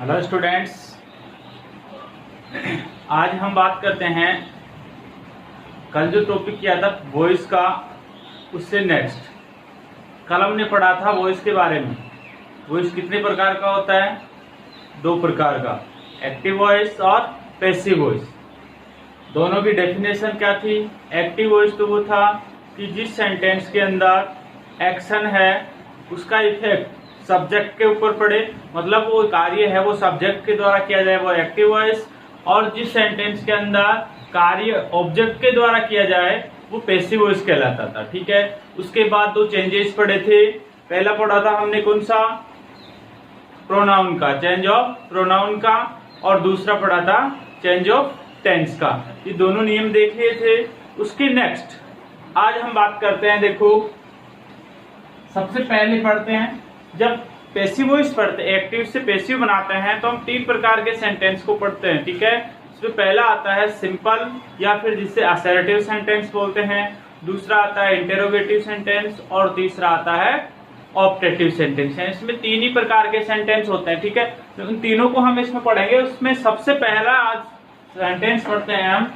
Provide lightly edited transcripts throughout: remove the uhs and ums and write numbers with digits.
Hello students, आज हम बात करते हैं कल जो टॉपिक किया था वॉइस का, उससे नेक्स्ट। कल हमने पढ़ा था वॉइस के बारे में। वॉइस कितने प्रकार का होता है? दो प्रकार का, एक्टिव वॉइस और पैसिव वॉइस। दोनों की डेफिनेशन क्या थी? एक्टिव वॉइस तो वो था कि जिस सेंटेंस के अंदर एक्शन है उसका इफेक्ट सब्जेक्ट के ऊपर पड़े, मतलब वो कार्य है वो सब्जेक्ट के द्वारा किया जाए, वो एक्टिव वॉइस। और जिस सेंटेंस के अंदर कार्य ऑब्जेक्ट के द्वारा किया जाए वो पैसिव वॉइस कहलाता था। ठीक है, उसके बाद दो चेंजेस पढ़े थे। पहला पढ़ा था हमने कौन सा? प्रोनाउन का, चेंज ऑफ प्रोनाउन का, और दूसरा पढ़ा था चेंज ऑफ टेंस का। ये दोनों नियम देख लिए थे। उसके नेक्स्ट आज हम बात करते हैं। देखो, सबसे पहले पढ़ते हैं, जब पैसिव वॉइस पढ़ते हैं, एक्टिव से पैसिव बनाते हैं, तो हम तीन प्रकार के सेंटेंस को पढ़ते हैं। ठीक है, इसमें पहला आता है सिंपल या फिर जिसे असर्टिव सेंटेंस बोलते हैं, दूसरा आता है इंटेरोगेटिव सेंटेंस, और तीसरा आता है ऑप्टेटिव सेंटेंस। इसमें तीन ही प्रकार के सेंटेंस होते हैं। ठीक है, तो उन तीनों को हम इसमें पढ़ेंगे। उसमें सबसे पहला आज सेंटेंस पढ़ते हैं हम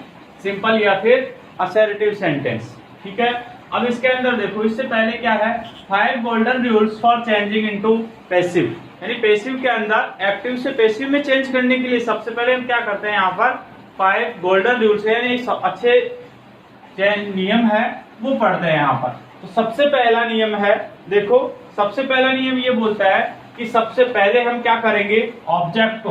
सिंपल या फिर असर्टिव सेंटेंस। ठीक है, अब इसके अंदर देखो, इससे पहले क्या है, 5 golden rules for changing into passive. यानी पैसिव के अंदर एक्टिव से पैसिव में चेंज करने के लिए सबसे पहले हम क्या करते हैं, यहाँ पर 5 गोल्डन रूल्स है, यानी अच्छे नियम है वो पढ़ते हैं यहाँ पर। तो सबसे पहला नियम है, देखो सबसे पहला नियम ये बोलता है कि सबसे पहले हम क्या करेंगे, ऑब्जेक्ट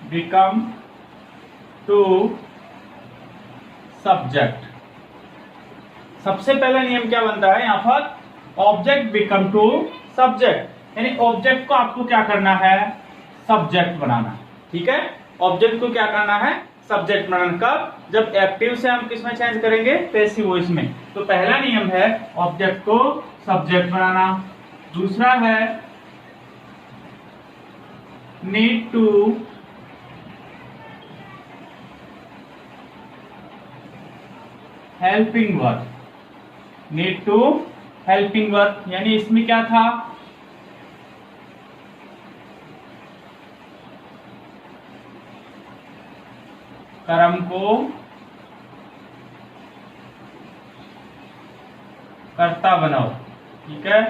बिकम टू सब्जेक्ट। सबसे पहला नियम क्या बनता है यहाँ पर, ऑब्जेक्ट बिकम टू सब्जेक्ट, यानी ऑब्जेक्ट को आपको क्या करना है, सब्जेक्ट बनाना। ठीक है, ऑब्जेक्ट को क्या करना है, सब्जेक्ट बनाना। कब? जब एक्टिव से हम किसमें चेंज करेंगे, पैसिव वॉइस में। तो पहला नियम है ऑब्जेक्ट को सब्जेक्ट बनाना। दूसरा है need to helping verb, need to helping verb, यानी इसमें क्या था, कर्म को कर्ता बनाओ। ठीक है,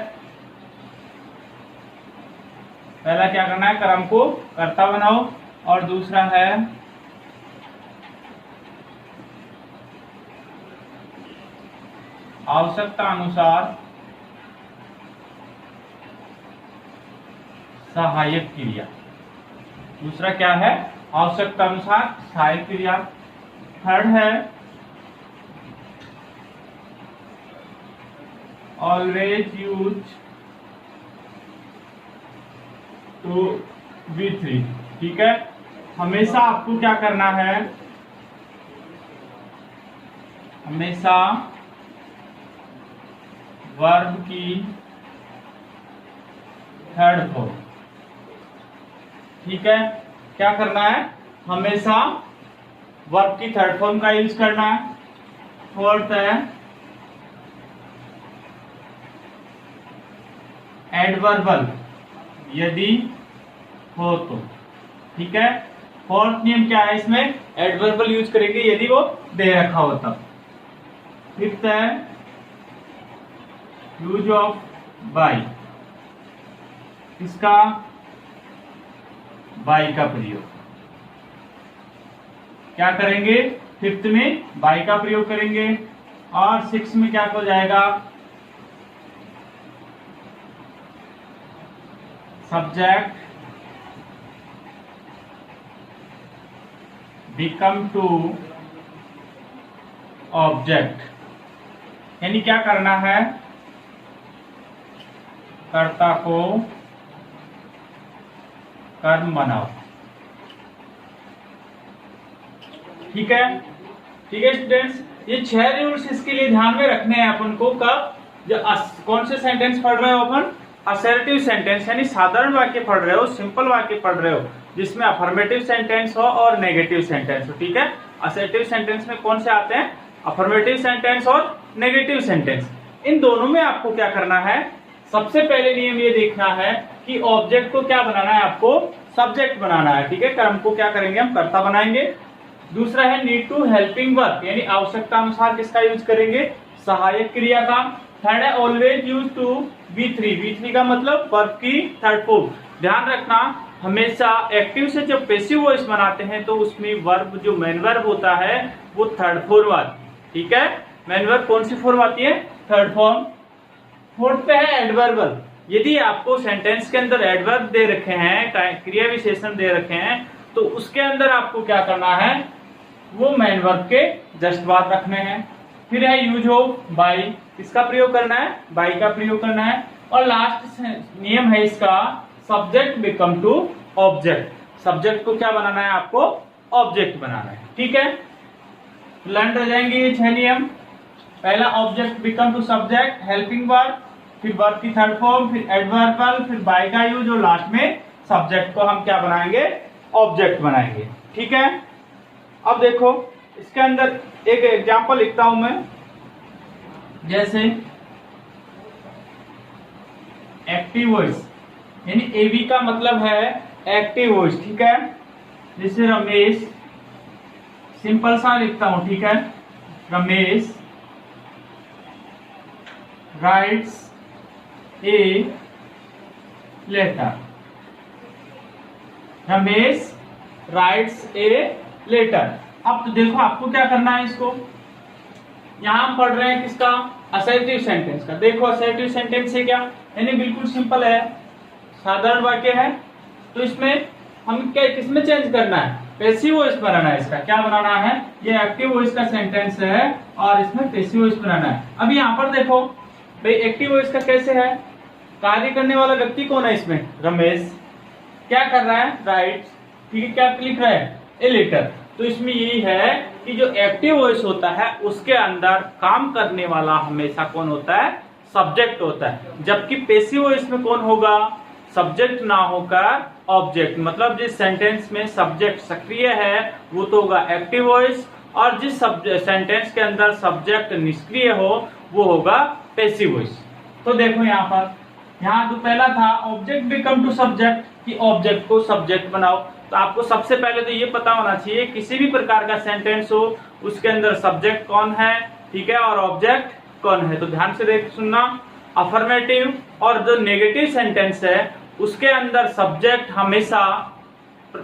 पहला क्या करना है, कर्म को कर्ता बनाओ, और दूसरा है आवश्यकता अनुसार सहायक क्रिया। दूसरा क्या है, आवश्यकता अनुसार सहायक क्रिया। थर्ड है always use to be three. ठीक है, हमेशा आपको क्या करना है, हमेशा वर्ब की थर्ड फॉर्म। ठीक है, क्या करना है, हमेशा वर्ब की थर्ड फॉर्म का यूज करना है। फोर्थ है एडवर्बल, यदि हो तो। ठीक है, फोर्थ नियम क्या है, इसमें एडवर्बल यूज करेंगे यदि वो दे रखा हो तब। फिफ्थ है यूज ऑफ बाई, इसका बाई का प्रयोग क्या करेंगे, फिफ्थ में बाई का प्रयोग करेंगे। और सिक्स में क्या हो जाएगा, सब्जेक्ट बिकम टू ऑब्जेक्ट, यानी क्या करना है, कर्ता को कर्म बनाओ। ठीक है, ठीक है स्टूडेंट्स, ये 6 रूल्स इसके लिए ध्यान में रखने हैं अपन को। कब? जब कौन से सेंटेंस पढ़ रहे हो अपन, असर्टिव सेंटेंस, यानी साधारण वाक्य पढ़ रहे हो, सिंपल वाक्य पढ़ रहे हो, जिसमें अफर्मेटिव सेंटेंस हो और नेगेटिव सेंटेंस हो। ठीक है, असर्टिव सेंटेंस में कौन से आते हैं, अफर्मेटिव सेंटेंस और नेगेटिव सेंटेंस। इन दोनों में आपको क्या करना है, सबसे पहले नियम ये देखना है कि ऑब्जेक्ट को क्या बनाना है, आपको सब्जेक्ट बनाना है। ठीक है, कर्म को क्या करेंगे, हम कर्ता बनाएंगे। दूसरा है नीड टू हेल्पिंग वर्क, यानी आवश्यकता अनुसार किसका यूज करेंगे, सहायक क्रिया का। थर्ड है always use to V3, V3 का मतलब वर्ब की थर्ड फॉर्म। ध्यान रखना, हमेशा एक्टिव से जब पैसिव वॉइस बनाते हैं तो उसमें वर्ब जो मेन वर्ब होता है वो थर्ड फॉर्म आती है। ठीक है, मेन वर्ब कौन सी फॉर्म आती है, थर्ड फॉर्म। फोर्थ पे है एडवर्बल। यदि आपको सेंटेंस के अंदर एडवर्ब दे रखे हैं, क्रिया विशेषण दे रखे हैं, तो उसके अंदर आपको क्या करना है, वो मेन वर्ब के जस्ट बाद रखने हैं। फिर है यूज ऑफ बाई, किसका प्रयोग करना है, बाई का प्रयोग करना है। और लास्ट नियम है इसका, subject become to object, subject को क्या बनाना है, आपको ऑब्जेक्ट बनाना है। ठीक है, लर्न रह जाएंगे ये 6 नियम। पहला object become to subject, helping verb, फिर वर्ब की थर्ड फॉर्म, फिर एडवर्बल, फिर बाय का यूज, और लास्ट में सब्जेक्ट को हम क्या बनाएंगे, ऑब्जेक्ट बनाएंगे। ठीक है, अब देखो इसके अंदर एक एग्जांपल लिखता हूं मैं, जैसे एक्टिव वॉइस, यानी एवी का मतलब है एक्टिव वॉइस। ठीक है, जैसे रमेश, सिंपल सा लिखता हूं। ठीक है, Ramesh writes a letter, Ramesh writes a letter. अब तो देखो आपको क्या करना है, इसको यहां हम पढ़ रहे हैं किसका, असर्टिव सेंटेंस का। देखो असर्टिव सेंटेंस है क्या, यानी बिल्कुल सिंपल है, साधारण वाक्य है। तो इसमें हम क्या किसमें चेंज करना है, पैसिव वॉइस बनाना है। इसका क्या बनाना है, ये एक्टिव वॉइस का सेंटेंस है और इसमें पैसिव वॉइस बनाना है। अब यहाँ पर देखो भाई एक्टिव वॉइस का कैसे है, कार्य करने वाला व्यक्ति कौन है इसमें, रमेश। क्या कर रहा है, राइट। ठीक है, क्या लिख रहा है, ए लेटर। तो इसमें यही है कि जो एक्टिव वॉइस होता है उसके अंदर काम करने वाला हमेशा कौन होता है, सब्जेक्ट होता है। जबकि पैसिव वॉइस में कौन होगा, सब्जेक्ट ना होकर ऑब्जेक्ट। मतलब जिस सेंटेंस में सब्जेक्ट सक्रिय है वो तो होगा एक्टिव वॉइस, और जिस सेंटेंस के अंदर सब्जेक्ट निष्क्रिय हो वो होगा पैसिव वॉइस। तो देखो यहाँ तो पहला था ऑब्जेक्ट बिकम टू सब्जेक्ट, कि ऑब्जेक्ट को सब्जेक्ट बनाओ। तो आपको सबसे पहले तो ये पता होना चाहिए किसी भी प्रकार का सेंटेंस हो उसके अंदर सब्जेक्ट कौन है, ठीक है, और ऑब्जेक्ट कौन है। तो ध्यान से देख सुनना, अफर्मेटिव और जो नेगेटिव सेंटेंस है उसके अंदर सब्जेक्ट हमेशा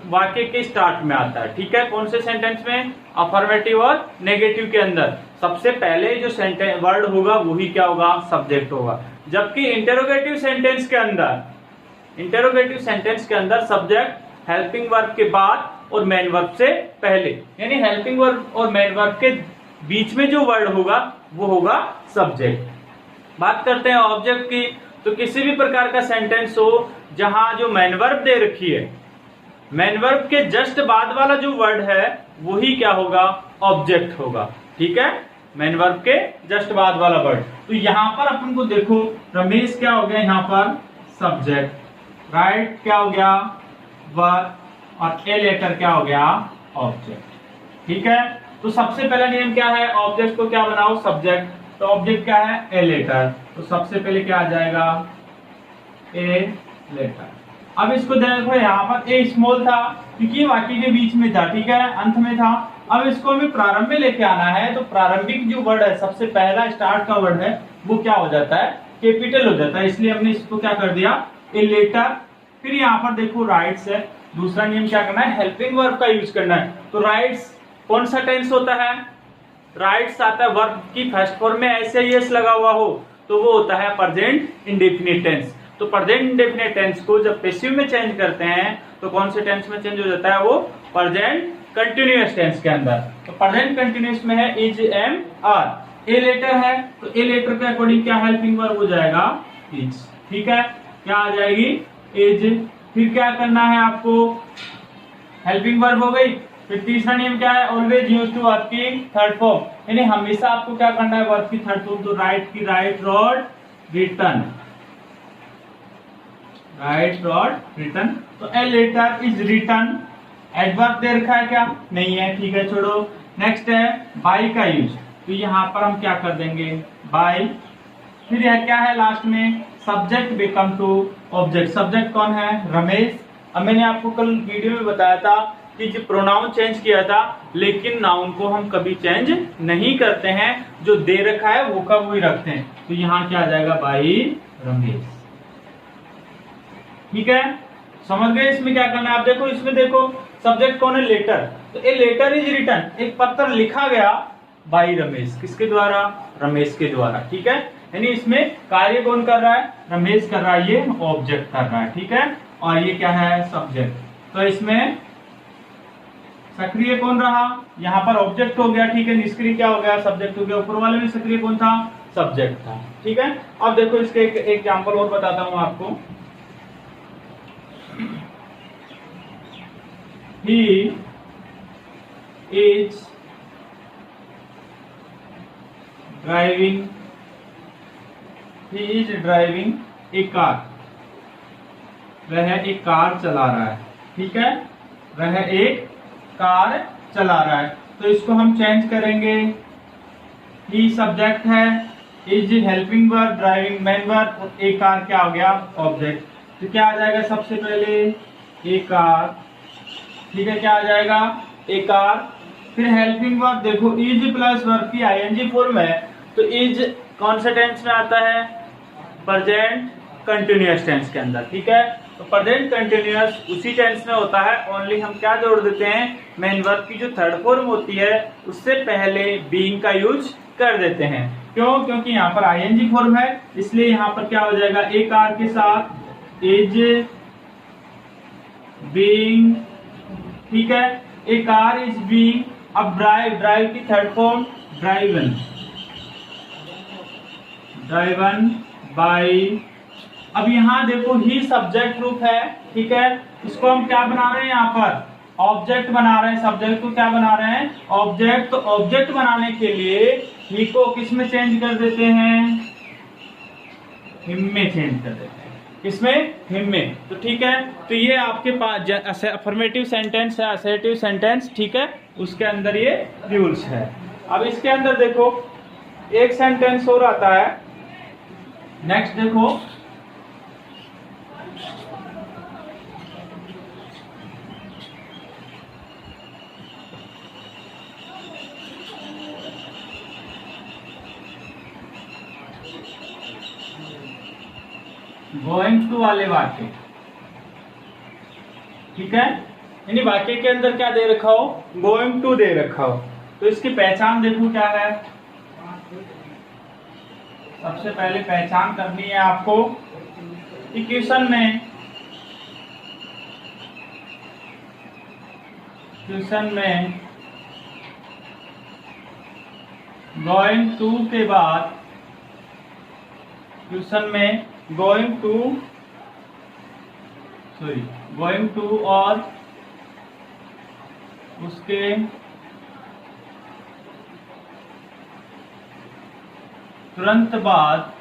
वाक्य के स्टार्ट में आता है। ठीक है, कौन से सेंटेंस में, अफर्मेटिव और नेगेटिव के अंदर सबसे पहले जो सेंटेंस वर्ड होगा वही क्या होगा, सब्जेक्ट होगा। जबकि इंटेरोगेटिव सेंटेंस के अंदर सब्जेक्ट हेल्पिंग वर्ब के बाद और मेन वर्ब से पहले, यानी हेल्पिंग वर्ब और मेन वर्ब के बीच में जो वर्ड होगा वो होगा सब्जेक्ट। बात करते हैं ऑब्जेक्ट की, तो किसी भी प्रकार का सेंटेंस हो जहां जो मेन वर्ब दे रखी है, मेन वर्ब के जस्ट बाद वाला जो वर्ड है वही क्या होगा, ऑब्जेक्ट होगा। ठीक है, मेन वर्ब के जस्ट बाद वाला वर्ड। तो यहां पर अपन को देखो रमेश क्या हो गया, यहाँ पर सब्जेक्ट, राइट क्या हो गया, वर्ब, और ए लेटर क्या हो गया, ऑब्जेक्ट। ठीक है, तो सबसे पहला नियम क्या है, ऑब्जेक्ट को क्या बनाओ, सब्जेक्ट। तो ऑब्जेक्ट क्या है, ए लेटर। तो सबसे पहले क्या आ जाएगा, ए लेटर। अब इसको देखो यहाँ पर ए स्मॉल था क्योंकि वाक्य के बीच में था, ठीक है, अंत में था। अब इसको हमें प्रारंभ में लेके आना है, तो प्रारंभिक जो वर्ड है, सबसे पहला स्टार्ट का वर्ड है वो क्या हो जाता है, कैपिटल हो जाता है। इसलिए हमने इसको क्या कर दिया, ए लेटर। फिर यहाँ पर देखो राइट्स है, दूसरा नियम क्या करना है, हेल्पिंग वर्ब का यूज करना है। तो राइट्स कौन सा टेंस होता है, राइट्स आता है वर्ब की फर्स्ट फॉर्म में ऐसे यस लगा हुआ हो तो वो होता है प्रेजेंट इंडेफिनिट टेंस। तो प्रेजेंट इंडेफिनिट टेंस को जब पैसिव में चेंज करते हैं तो कौन से टेंस में चेंज हो जाता है, वो प्रेजेंट कंटिन्यूअस टेंस के अंदर। तो प्रेजेंट कंटिन्यूअस में है is, am, are. A letter है तो ए लेटर के अकॉर्डिंग क्या हेल्पिंग वर्ब हो जाएगा, इज। ठीक है, क्या आ जाएगी, इज। फिर क्या करना है आपको, हेल्पिंग वर्ब हो गई। फिर तीसरा नियम क्या है, ऑलवेज यूज टू वर्ब की थर्ड फॉर्म, यानी हमेशा आपको क्या करना है, वर्ब की थर्ड फॉर्म। तो राइट की write, wrote, written, write wrote written. तो a letter is written. Adverb दे रखा है क्या, नहीं है, ठीक है, छोड़ो। नेक्स्ट है बाय का यूज। तो यहाँ पर हम क्या कर देंगे, बाय फिर यह क्या है लास्ट में, subject become to object. Subject कौन है, रमेश। अब मैंने आपको कल वीडियो में बताया था कि जो प्रोनाउन चेंज किया था, लेकिन नाउन को हम कभी चेंज नहीं करते हैं, जो दे रखा है वो का वही रखते हैं। तो यहाँ क्या आ जाएगा, भाई रमेश। ठीक है, समझ गए। इसमें क्या करना है, आप देखो, इसमें देखो सब्जेक्ट कौन है, लेटर। तो ए लेटर इज रिटन, एक पत्र लिखा गया बाई रमेश, किसके द्वारा, रमेश के द्वारा। ठीक है, यानी इसमें कार्य कौन कर रहा है, रमेश कर रहा है, ये ऑब्जेक्ट कर रहा है। ठीक है, और ये क्या है, सब्जेक्ट। तो इसमें सक्रिय कौन रहा, यहाँ पर ऑब्जेक्ट हो गया। ठीक है, निष्क्रिय क्या हो गया, सब्जेक्ट हो गया। ऊपर वाले में सक्रिय कौन था, सब्जेक्ट था। ठीक है, अब देखो इसके एक एग्जाम्पल और बताता हूं आपको। He is driving a car। वह एक कार चला रहा है। ठीक है, वह एक कार चला रहा है। तो इसको हम चेंज करेंगे, ही सब्जेक्ट है, is helping verb, driving main verb, और ए कार क्या हो गया, ऑब्जेक्ट। तो क्या आ जाएगा, सबसे पहले ए कार। ठीक है, क्या आ जाएगा, ए कार। फिर हेल्पिंग वर्ब देखो, इज प्लस वर्ब की आईएनजी फॉर्म है, तो इज कौन से टेंस में आता है, प्रेजेंट कंटिन्यूअस टेंस के अंदर। ठीक है, तो प्रेजेंट कंटिन्यूअस उसी टेंस में होता है, ओनली हम क्या जोड़ देते हैं, मेन वर्ब की जो थर्ड फॉर्म होती है उससे पहले बीइंग का यूज कर देते हैं। क्यों, क्योंकि यहाँ पर आईएनजी फॉर्म है, इसलिए यहाँ पर क्या हो जाएगा, ए कार के साथ इज बीइंग। ठीक है, ए कार इज बीइंग। अब ड्राइव, ड्राइव की third form driven, driven by. अब यहाँ देखो ही सब्जेक्ट रूप है। ठीक है, इसको हम क्या बना रहे हैं, यहाँ पर ऑब्जेक्ट बना रहे हैं। सब्जेक्ट को क्या बना रहे हैं, ऑब्जेक्ट। तो ऑब्जेक्ट बनाने के लिए ही को किस में चेंज कर देते हैं, हिम में चेंज कर देते हैं। किसमें, हिम में। तो ठीक है, तो ये आपके पास अफर्मेटिव सेंटेंस है, असर्टिव सेंटेंस। ठीक है, उसके अंदर ये रूल्स है। अब इसके अंदर देखो एक सेंटेंस और आता है, नेक्स्ट देखो, गोइंग टू वाले वाक्य। ठीक है, यानी वाक्य के अंदर क्या दे रखा हो, गोइंग टू दे रखा हो। तो इसकी पहचान देखो क्या है, सबसे पहले पहचान करनी है आपको कि क्वेश्चन में गोइंग टू के बाद, क्वेश्चन में गोइंग टू और उसके तुरंत बाद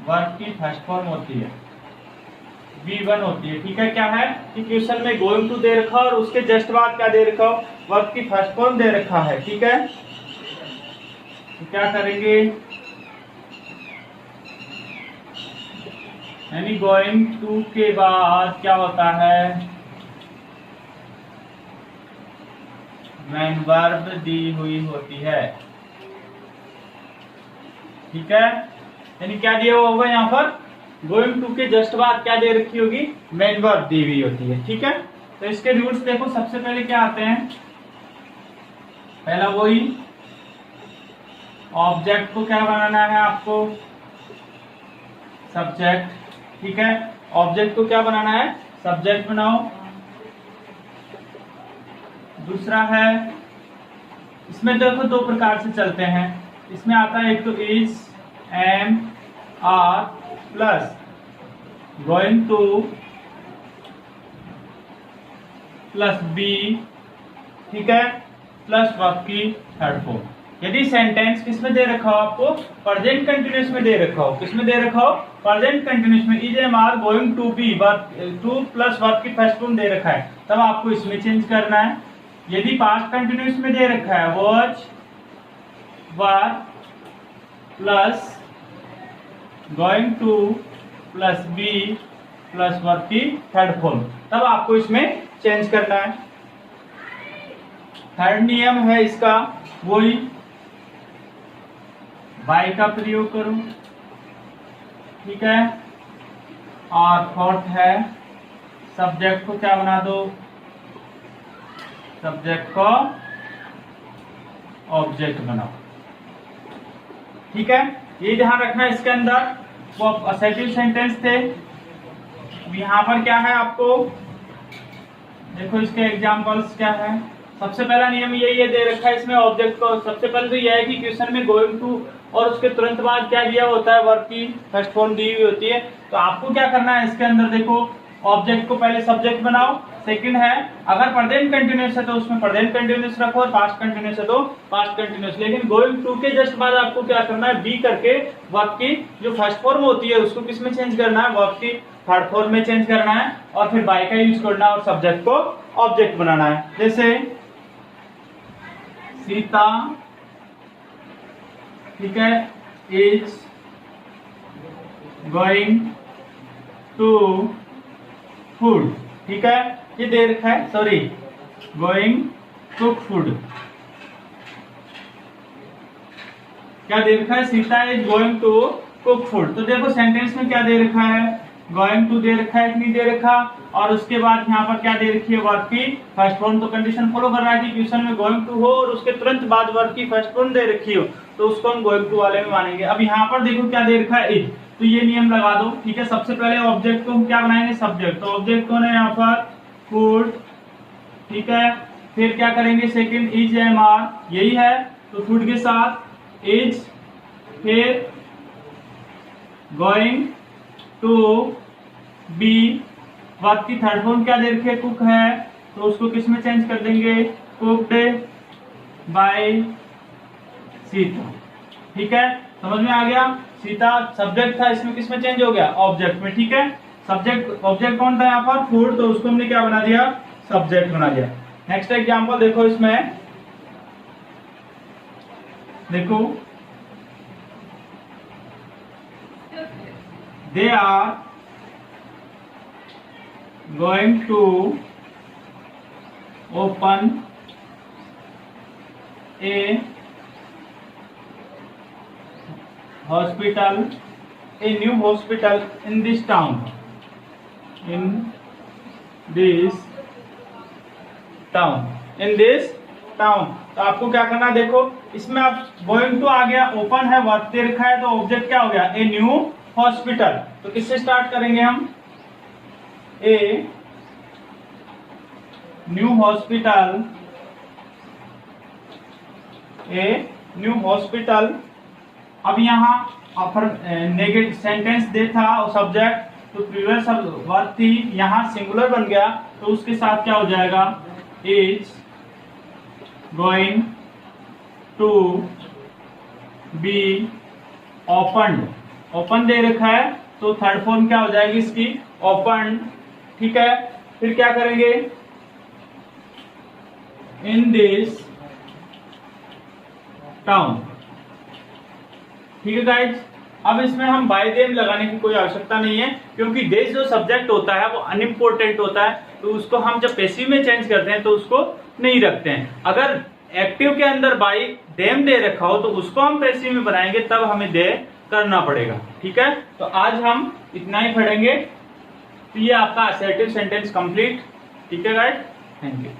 वर्ब की फर्स्ट फॉर्म होती है, V1 होती है। ठीक है, क्या है कि क्वेश्चन में गोइंग टू दे रखा और उसके जस्ट बाद क्या दे रखा हो, वर्ब की फर्स्ट फॉर्म दे रखा है। ठीक है, तो क्या करेंगे, यानी गोइंग टू के बाद क्या होता है, मेन वर्ब दी हुई होती है। ठीक है, यानी क्या दिया हुआ होगा यहाँ पर, गोइंग टू के जस्ट बाद क्या दे रखी होगी, मेन वर्ब दी हुई होती है। ठीक है, तो इसके रूल्स देखो, सबसे पहले क्या आते हैं, पहला वही ऑब्जेक्ट को क्या बनाना है आपको, सब्जेक्ट। ठीक है, ऑब्जेक्ट को क्या बनाना है, सब्जेक्ट बनाओ। दूसरा है, इसमें देखो दो प्रकार से चलते हैं, इसमें आता है एक तो is, am, are plus going to plus be. ठीक है, प्लस वर्ब की थर्ड फॉर्म। यदि सेंटेंस किसमें दे रखा हो आपको, प्रेजेंट कंटिन्यूअस में दे रखा हो, किसमें दे रखा हो, प्रेजेंट कंटिन्यूअस में, is, am, are, going to be, verb to plus verb की फर्स्ट फॉर्म दे रखा है, तब आपको इसमें चेंज करना है। यदि पास्ट कंटिन्यूस में दे रखा है was were plus going to plus be plus verb की थर्ड फॉर्म, तब आपको इसमें चेंज करना है। थर्ड नियम है इसका वही बाय का प्रयोग करो, ठीक है। और फोर्थ है सब्जेक्ट को क्या बना दो, सब्जेक्ट को ऑब्जेक्ट बनाओ, ठीक है। ये ध्यान रखना इसके अंदर वो असर्टिव सेंटेंस थे। यहाँ पर क्या है आपको देखो, इसके एग्जाम्पल्स क्या है। सबसे पहला नियम यही है दे रखा है इसमें ऑब्जेक्ट को, सबसे पहले तो यह है कि क्वेश्चन में गोइंग टू और उसके तुरंत बाद क्या दिया होता है, वर्ब की फर्स्ट फॉर्म दी हुई होती है। तो आपको क्या करना है इसके अंदर देखो, ऑब्जेक्ट को पहले सब्जेक्ट बनाओ। सेकंड है अगर प्रेजेंट कंटिन्यूअस है तो उसमें प्रेजेंट कंटिन्यूअस रखो, और पास्ट कंटिन्यूअस है तो पास्ट कंटिन्यूअस। लेकिन गोइंग टू के जस्ट बाद आपको क्या करना है, बी करके वर्ब की जो फर्स्ट फॉर्म होती है उसको किस में चेंज करना है, वर्ब की थर्ड फॉर्म में चेंज करना है, और फिर बाय का यूज करना है और सब्जेक्ट को ऑब्जेक्ट बनाना है। जैसे सीता, ठीक है, इज गोइंग टू फूड, ठीक है, ये दे रखा है, सॉरी गोइंग टू फूड, क्या दे रखा है, Sita is going to cook food. तो देखो सेंटेंस में क्या दे रखा है, गोइंग टू दे रखा है कि नहीं दे रखा, और उसके बाद यहाँ पर क्या दे रखी है, वर्ब की फर्स्ट फॉर्म। तो कंडीशन फॉलो कर रहा है कि क्वेश्चन में गोइंग टू हो और उसके तुरंत बाद वर्ब की फर्स्ट फॉर्म दे रखी हो, तो उसको हम गोइंग टू वाले में मानेंगे। अब यहाँ पर देखो क्या दे रखा है, इज, तो ये नियम लगा दो, ठीक है। सबसे पहले ऑब्जेक्ट को हम क्या बनाएंगे, सब्जेक्ट, तो ऑब्जेक्ट कौन है यहाँ पर, फूड, ठीक है। फिर क्या करेंगे, सेकंड इज एम आर, यही है, तो फूड के साथ इज, फिर गोइंग टू बी, वर्ब की थर्ड फॉर्म क्या दे रखी है, कुक है, तो उसको किस में चेंज कर देंगे, कुक्ड बाय सीता, ठीक है। समझ में आ गया, सीता सब्जेक्ट था, इसमें किस में चेंज हो गया, ऑब्जेक्ट में, ठीक है। सब्जेक्ट ऑब्जेक्ट कौन था यहाँ पर, फूड, तो उसको हमने क्या बना दिया, सब्जेक्ट बना दिया। नेक्स्ट एग्जांपल देखो, इसमें देखो, they are going to open a hospital, a new hospital in this town, in this town, in this town। तो आपको क्या करना है, देखो इसमें आप गोइंग टू आ गया, ओपन है, वर्ब दे रखा है, तो ऑब्जेक्ट क्या हो गया, ए न्यू हॉस्पिटल। तो किससे स्टार्ट करेंगे हम, a new hospital, a new hospital. अब यहाँ नेगेटिव सेंटेंस दे था और सब्जेक्ट, तो प्रीवियस वर्ब थी, यहाँ सिंगुलर बन गया, तो उसके साथ क्या हो जाएगा, is going to be open, open दे रखा है, तो थर्ड फॉर्म क्या हो जाएगी इसकी, ओपन, ठीक है। फिर क्या करेंगे, इन दिस टाउन, ठीक है गाइज। अब इसमें हम बाय देम लगाने की कोई आवश्यकता नहीं है, क्योंकि दिस जो सब्जेक्ट होता है वो अनइम्पोर्टेंट होता है, तो उसको हम जब पैसिव में चेंज करते हैं तो उसको नहीं रखते हैं। अगर एक्टिव के अंदर बाय देम दे रखा हो तो उसको हम पैसिव में बनाएंगे, तब हमें दे करना पड़ेगा, ठीक है। तो आज हम इतना ही पढ़ेंगे। तो ये आपका असर्टिव सेंटेंस कंप्लीट, ठीक है गाइस, थैंक यू।